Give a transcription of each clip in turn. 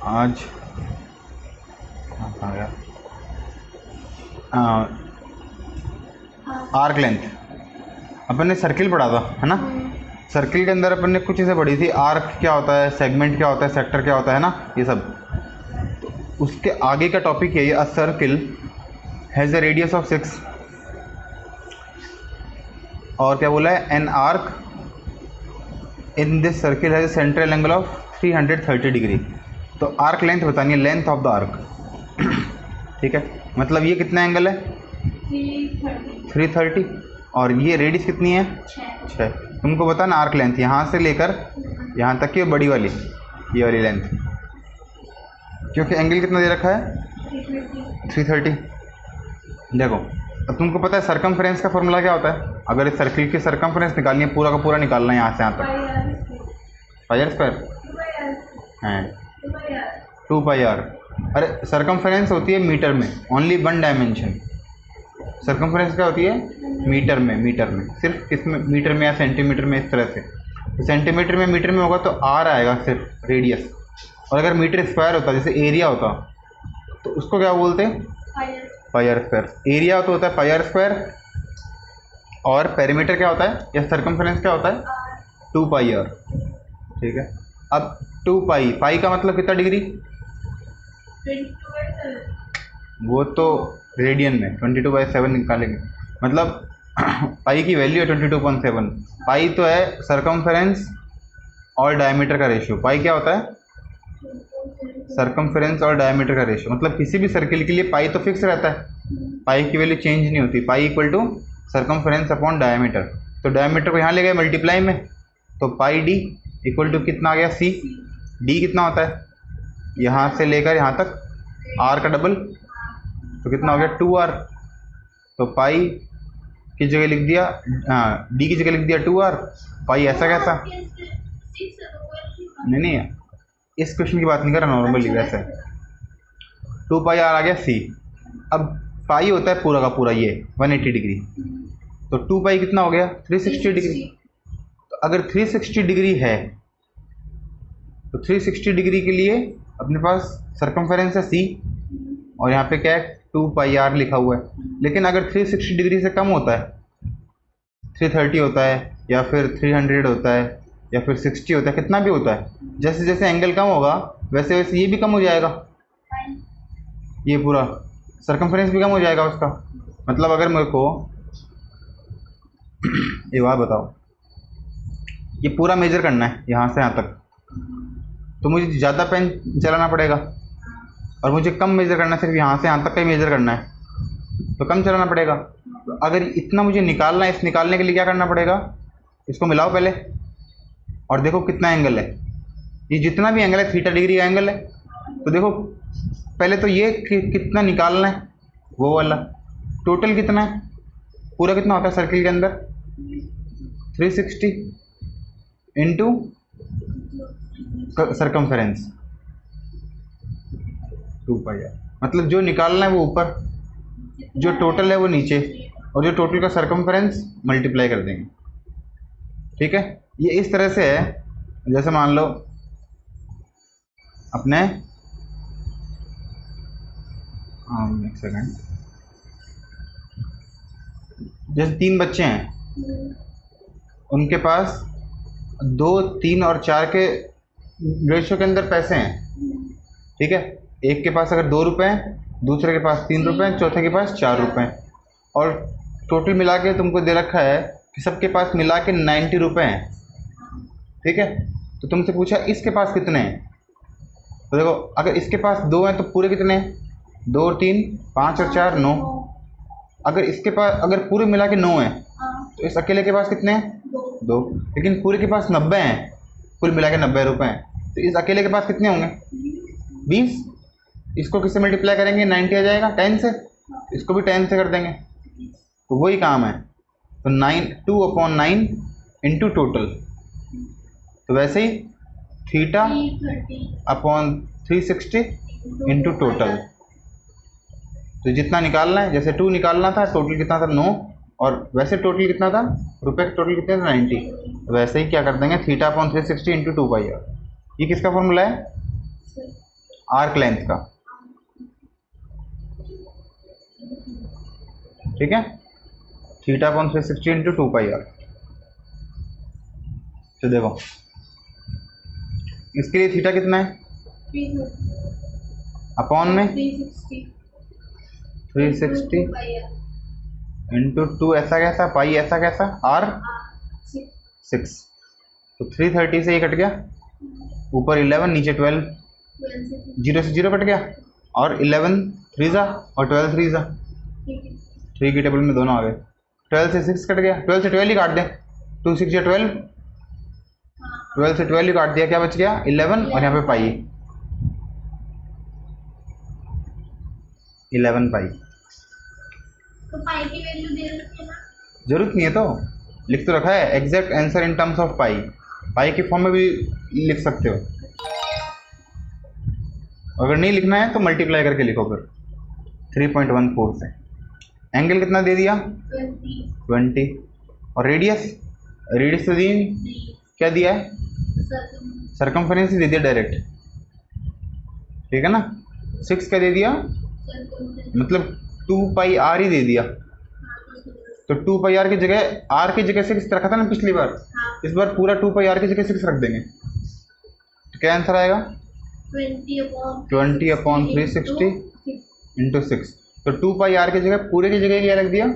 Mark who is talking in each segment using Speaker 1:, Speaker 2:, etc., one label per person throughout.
Speaker 1: आज आ गया arc length अपन ने सर्किल पढ़ा था, है ना। सर्किल के अंदर अपन ने कुछ चीज़ें पढ़ी थी, आर्क क्या होता है, सेगमेंट क्या होता है, सेक्टर क्या होता है ना, ये सब। तो उसके आगे का टॉपिक यही है, a circle has a radius of 6 और क्या बोला है, an arc in this circle has a central angle of 330 degree. तो आर्क लेंथ बतानी है, लेंथ ऑफ द आर्क। ठीक है, मतलब ये कितना एंगल है 330 और ये रेडियस कितनी है 6। तुमको पता ना आर्क लेंथ यहाँ से लेकर यहाँ तक की बड़ी वाली, ये वाली लेंथ, क्योंकि एंगल कितना दे रखा है 330। देखो अब तुमको पता है सरकमफ्रेंस का फॉर्मूला क्या होता है, अगर इस सर्किल की सरकमफ्रेंस निकालनी है, पूरा का पूरा निकालना है यहाँ से यहाँ तक, पाई आर स्क्वायर है 2 पाई आर। अरे सरकमफ्रेंस होती है मीटर में, ओनली वन डायमेंशन। सरकमफ्रेंस क्या होती है मीटर में, मीटर में सिर्फ किसमें, मीटर में या सेंटीमीटर में, इस तरह से। तो सेंटीमीटर में मीटर में होगा तो आर आएगा सिर्फ रेडियस, और अगर मीटर स्क्वायर होता जैसे एरिया होता तो उसको क्या बोलते हैं पाई आर स्क्वायर। एरिया तो होता है पाई आर स्क्वायर, और पेरीमीटर क्या होता है या सरकमफ्रेंस क्या होता है 2 पाई आर। ठीक है, अब 2 पाई, पाई का मतलब कितना डिग्री, वो तो रेडियन में 22/7 निकालेंगे, मतलब पाई की वैल्यू है 22.7। पाई तो है सरकमफ्रेंस और डायमीटर का रेशियो। पाई क्या होता है सरकमफ्रेंस और डायमीटर का रेशियो, मतलब किसी भी सर्किल के लिए पाई तो फिक्स रहता है, पाई की वैल्यू चेंज नहीं होती। Pi equal to circumference upon diameter, तो डायमीटर को यहाँ ले गए मल्टीप्लाई में, तो पाई डी इक्वल टू कितना आ गया सी। डी कितना होता है यहाँ से लेकर यहाँ तक आर का डबल, तो कितना हो गया 2r। तो पाई की जगह लिख दिया, हाँ डी की जगह लिख दिया 2r। पाई ऐसा कैसा, नहीं इस क्वेश्चन की बात नहीं कर रहा, नॉर्मली वैसे 2 पाई आर आ गया सी। अब पाई होता है पूरा का पूरा ये 180 डिग्री, तो 2 पाई कितना हो गया 360 डिग्री। तो अगर 360 डिग्री है तो 360 डिग्री के लिए अपने पास सरकमफेरेंस है सी, और यहाँ पे क्या है 2 पाई आर लिखा हुआ है। लेकिन अगर 360 डिग्री से कम होता है, 330 होता है या फिर 300 होता है या फिर 60 होता है, कितना भी होता है, जैसे जैसे एंगल कम होगा वैसे वैसे ये भी कम हो जाएगा, ये पूरा सरकमफेरेंस भी कम हो जाएगा उसका। मतलब अगर मेरे को ये बात बताओ, ये पूरा मेजर करना है यहाँ से यहाँ तक, तो मुझे ज़्यादा पेन चलाना पड़ेगा, और मुझे कम मेजर करना है, सिर्फ यहाँ से यहाँ तक का ही मेजर करना है, तो कम चलाना पड़ेगा। तो अगर इतना मुझे निकालना है, इस निकालने के लिए क्या करना पड़ेगा, इसको मिलाओ पहले और देखो कितना एंगल है। ये जितना भी एंगल है थीटा डिग्री का एंगल है, तो देखो पहले तो ये कितना निकालना है, वो वाला टोटल कितना है, पूरा कितना होता है सर्किल के अंदर 360 इंटू सरकमफेरेंस 2 पाई आर। मतलब जो निकालना है वो ऊपर, जो टोटल है वो नीचे, और जो टोटल का सरकमफेरेंस मल्टीप्लाई कर देंगे। ठीक है, ये इस तरह से है, जैसे मान लो अपने एक सेकंड, जैसे 3 बच्चे हैं, उनके पास 2, 3 और 4 के रेशियो के अंदर पैसे हैं। ठीक है, एक के पास अगर 2 रुपये हैं, दूसरे के पास 3 रुपये हैं, चौथे के पास 4 रुपये हैं, और टोटल मिला के तुमको दे रखा है कि सबके पास मिला के 90 रुपये हैं। ठीक है, तो तुमसे पूछा इसके पास कितने हैं, तो देखो अगर इसके पास 2 हैं तो पूरे कितने हैं, 2 और 3 5 और 4 9। अगर इसके पास अगर पूरे मिला के 9 हैं तो इस अकेले के पास कितने हैं 2। लेकिन पूरे के पास 90 हैं, कुल मिला के 90 रुपये हैं, तो इस अकेले के पास कितने होंगे 20। इसको किससे मल्टीप्लाई करेंगे 90 आ जाएगा 10 से, इसको भी 10 से कर देंगे, तो वही काम है। तो 2/9 इंटू टोटल, तो वैसे ही थीटा अपॉन 360 इंटू टोटल। तो जितना निकालना है, जैसे 2 निकालना था, टोटल कितना था 9, और वैसे टोटल कितना था रुपये का टोटल कितने थे 90, तो वैसे ही क्या कर देंगे theta upon 360 into 2 pi R. ये किसका फॉर्मूला है आर्क लेंथ का, ठीक है। Theta upon 360 into 2 pi are. तो देखो इसके लिए थीटा कितना है, अपॉन में 360 इंटू 2 ऐसा कैसा, पाई ऐसा कैसा, आर 6। तो 330 से ये कट गया, ऊपर 11 नीचे 12, 0 से 0 कट गया, और 11 3 जा और 12 3 जा, 3 की टेबल में दोनों आ गए। 12 से 6 कट गया, 12 से 12 ही काट दें, 2 6 या 12, 12 से 12 ही काट दिया, क्या बच गया 11, और यहाँ पे पाई 11 पाई।
Speaker 2: तो पाई की वैल्यू दे रखी है ना,
Speaker 1: जरूरत नहीं है, तो लिख तो रखा है exact answer in terms of pi, pi के फॉर्म में भी लिख सकते हो। अगर नहीं लिखना है तो मल्टीप्लाई करके लिखो फिर 3.14 से। एंगल कितना दे दिया 20, और रेडियस, रेडियस तो दी क्या दिया है, सरकमफेरेंस ही दे दिया डायरेक्ट, ठीक है ना। 6 क्या दे दिया, मतलब 2 पाई आर ही दे दिया। तो 2 पाई आर की जगह, आर की जगह 6 रखा था ना पिछली बार, इस बार पूरा 2 पाई आर की जगह 6 रख देंगे, तो क्या आंसर आएगा 20 अपॉन 360 इंटू 6। तो 2 पाई आर की जगह पूरे की जगह क्या रख दिया,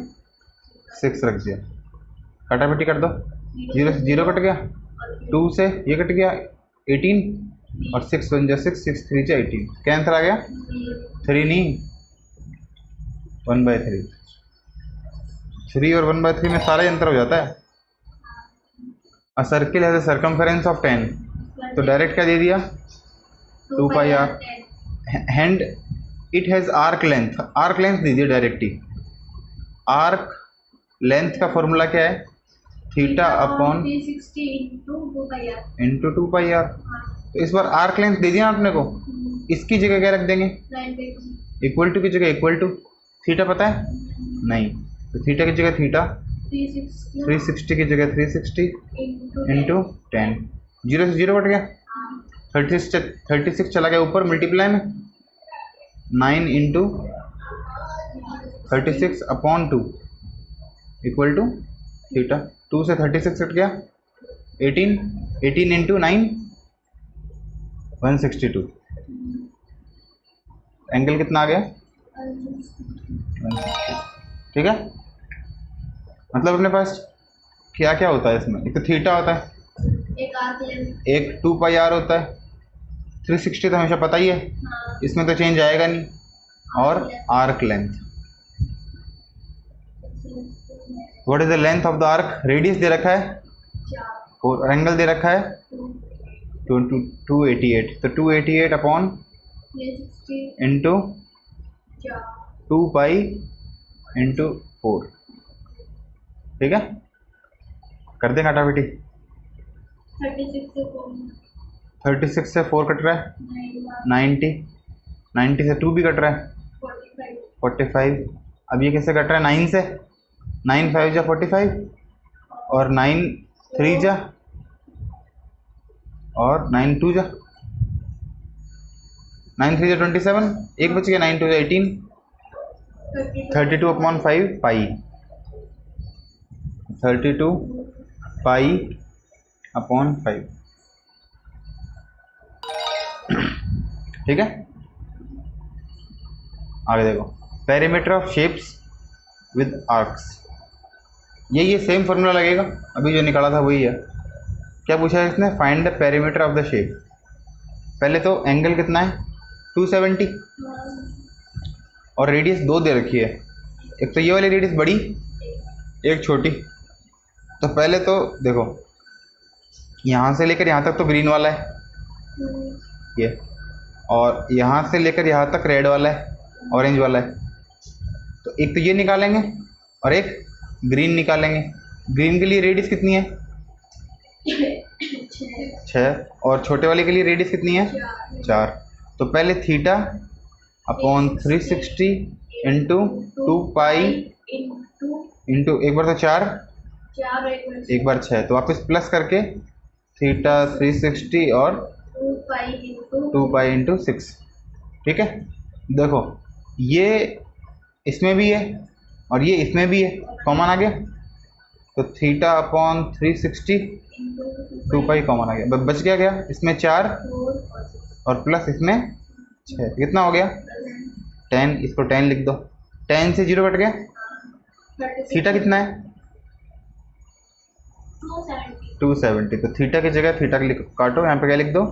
Speaker 1: 6 रख दिया। कटापटी कर दो, 0 से 0 कट गया, 2 से ये कट गया 18, और 6 1 जा 6, 6 3 जा 18। क्या आंसर आ गया, 3 नहीं 1/3। 3 और 1/3 में सारा ही अंतर हो जाता है। A circle has a circumference of 10, तो डायरेक्ट क्या दे दिया 2 pi r, and it has arc length, arc length दीजिए डायरेक्ट ही। आर्क लेंथ का फॉर्मूला क्या है, theta upon
Speaker 2: 360
Speaker 1: into 2 pi are. तो इस बार आर्क लेंथ दे दिया आपने को, इसकी जगह क्या रख देंगे, इक्वल टू की जगह इक्वल टू, थीटा पता है नहीं, तो थीटा की जगह थीटा, 360 की जगह 360 इंटू 10, 0 से 0 कट गया, 36 चला गया ऊपर मल्टीप्लाई में, 9 into 36 upon 2 equal to theta. 2 से 36 कट गया, 18 इंटू 9 162। एंगल कितना आ गया 160, ठीक है। मतलब अपने पास क्या क्या होता है इसमें, एक तो थीटा होता है, एक 2 पाई आर होता है, 360 तो हमेशा पता ही है, इसमें तो चेंज आएगा नहीं, और arc length. What is the length of the arc, radius दे रखा है, और एंगल दे रखा है 288, तो 288 अपॉन इंटू 2 पाई इंटू 4, ठीक है। कर दें काटापीटी, 36 से 4 कट रहा है 90 से 2 भी कट रहा है 45। अब ये कैसे कट रहा है 9 से, 9 5 जा 45, और 9 3 जा, और 9 2 जा, 9 3 जा 27, एक बच गया, 9 2 जा 18, 32 अपॉन 5 पाई, 32 पाई अपॉन 5, ठीक है। आगे देखो, perimeter of shapes with arcs, ये सेम फॉर्मूला लगेगा, अभी जो निकाला था वही है। क्या पूछा है इसने, find the perimeter of the shape. पहले तो एंगल कितना है 270, और रेडियस 2 दे रखी है, एक तो ये वाली रेडियस बड़ी, एक छोटी। तो पहले तो देखो यहाँ से लेकर यहाँ तक तो ग्रीन वाला है ये, और यहाँ से लेकर यहाँ तक रेड वाला है, ऑरेंज वाला है। तो एक तो ये निकालेंगे और एक ग्रीन निकालेंगे। ग्रीन के लिए रेडियस कितनी है 6, और छोटे वाले के लिए रेडियस कितनी है 4। तो पहले theta upon 360 into 2 pi into एक बार तो 4 एक बार 6, तो वापस प्लस करके थीटा 360 और 2 पाई इंटू 6, ठीक है, देखो ये इसमें भी है और ये इसमें भी है, कॉमन आ गया, तो थीटा अपॉन 360 2 पाई कॉमन आ गया, बच गया इसमें 4 और प्लस इसमें 6, कितना हो गया 10, इसको 10 लिख दो, 10 से 0 कट गया, थीटा कितना है 270, तो थीटा की जगह थीटा काटो, यहाँ पे क्या लिख दो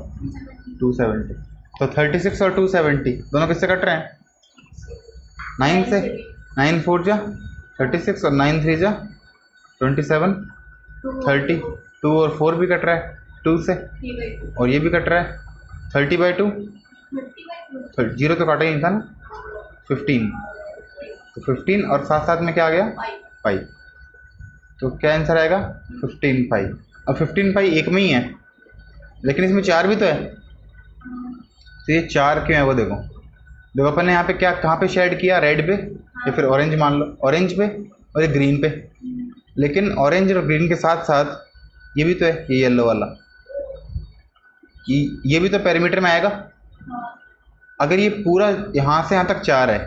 Speaker 1: 270, तो 36 और 270 दोनों किससे कट रहे हैं 9 से, 9 4 जा 36 और 9 3 जा 27, 30, 2 और 4 भी कट रहा है 2 से, और ये भी कट रहा है 30/2, 0 तो काटा ही नहीं था ना, 15, तो 15 और साथ साथ में क्या आ गया पाई, तो क्या आंसर आएगा 15 पाई। अब 15 पाई एक में ही है लेकिन इसमें 4 भी तो है, तो ये 4 क्यों है वो देखो, अपन ने यहाँ पे क्या कहाँ पे शेड किया, रेड पे या फिर ऑरेंज मान लो, ऑरेंज पे और ये ग्रीन पे, लेकिन ऑरेंज और ग्रीन के साथ साथ ये भी तो है, ये येलो वाला, ये भी तो पैरामीटर में आएगा। अगर ये पूरा यहाँ से यहाँ तक 4 है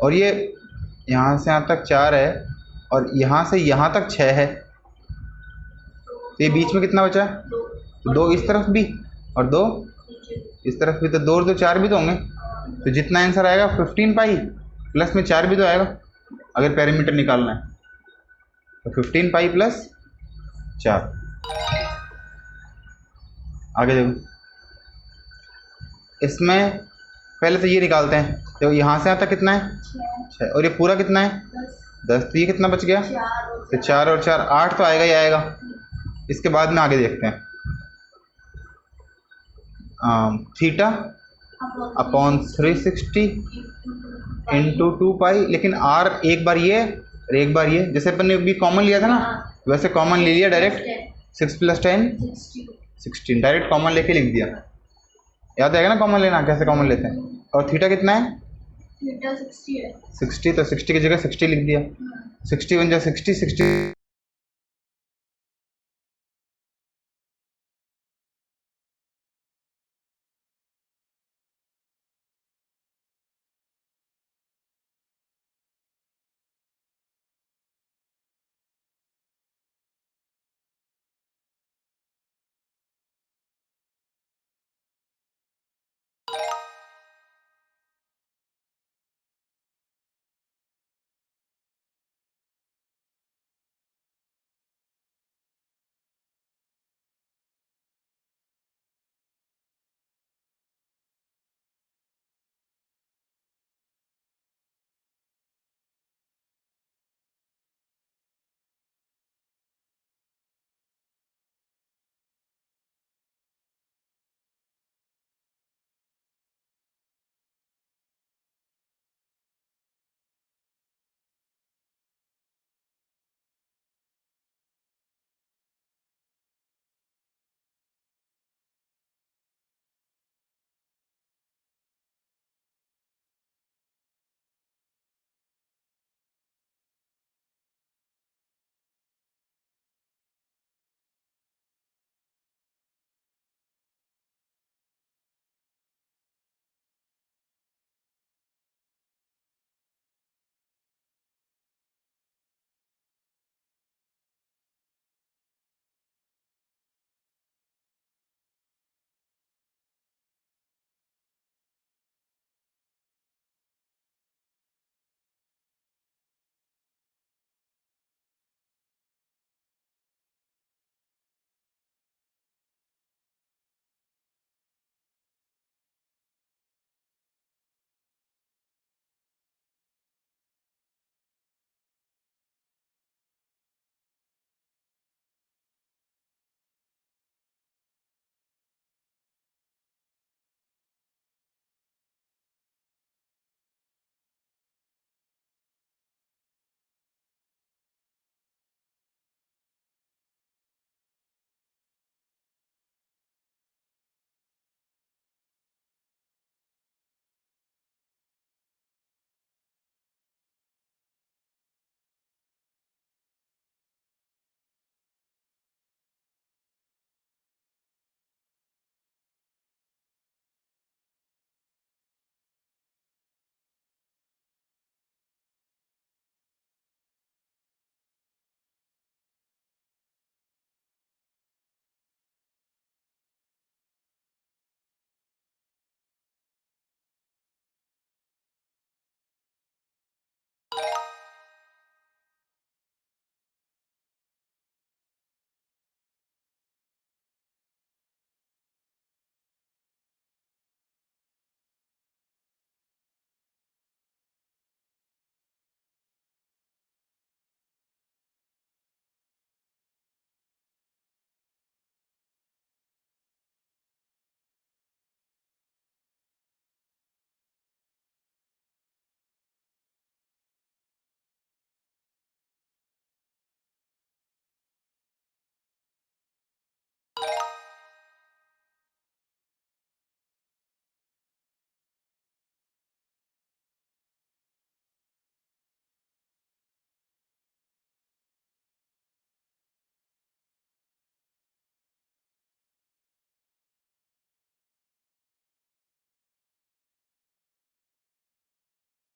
Speaker 1: और ये यहाँ से यहाँ तक 4 है और यहाँ से यहाँ तक 6 है, तो ये बीच में कितना बचा, तो 2 इस तरफ भी और 2 इस तरफ भी, तो 2 और 2 4 भी तो होंगे, तो जितना आंसर आएगा 15 पाई प्लस में 4 भी तो आएगा अगर पैरामीटर निकालना है, तो 15 पाई प्लस 4। आगे देखो, इसमें पहले तो ये निकालते हैं, तो यहाँ से यहाँ तक कितना है 6 और ये पूरा कितना है 10, तो ये कितना बच गया, तो 4 और 4 8 तो आएगा ही आएगा। इसके बाद में आगे देखते हैं, थीटा अपॉन 360 इंटू 2 पाई, लेकिन आर एक बार ये और एक बार ये, जैसे अपन ने भी कॉमन लिया था ना वैसे कॉमन ले लिया डायरेक्ट, 6 + 10 16, डायरेक्ट कॉमन लेके लिख दिया, याद आएगा ना कॉमन लेना कैसे कॉमन लेते हैं। और थीटा कितना है
Speaker 2: 60 है,
Speaker 1: 60, तो 60 की जगह 60 लिख दिया, 60 × 60 60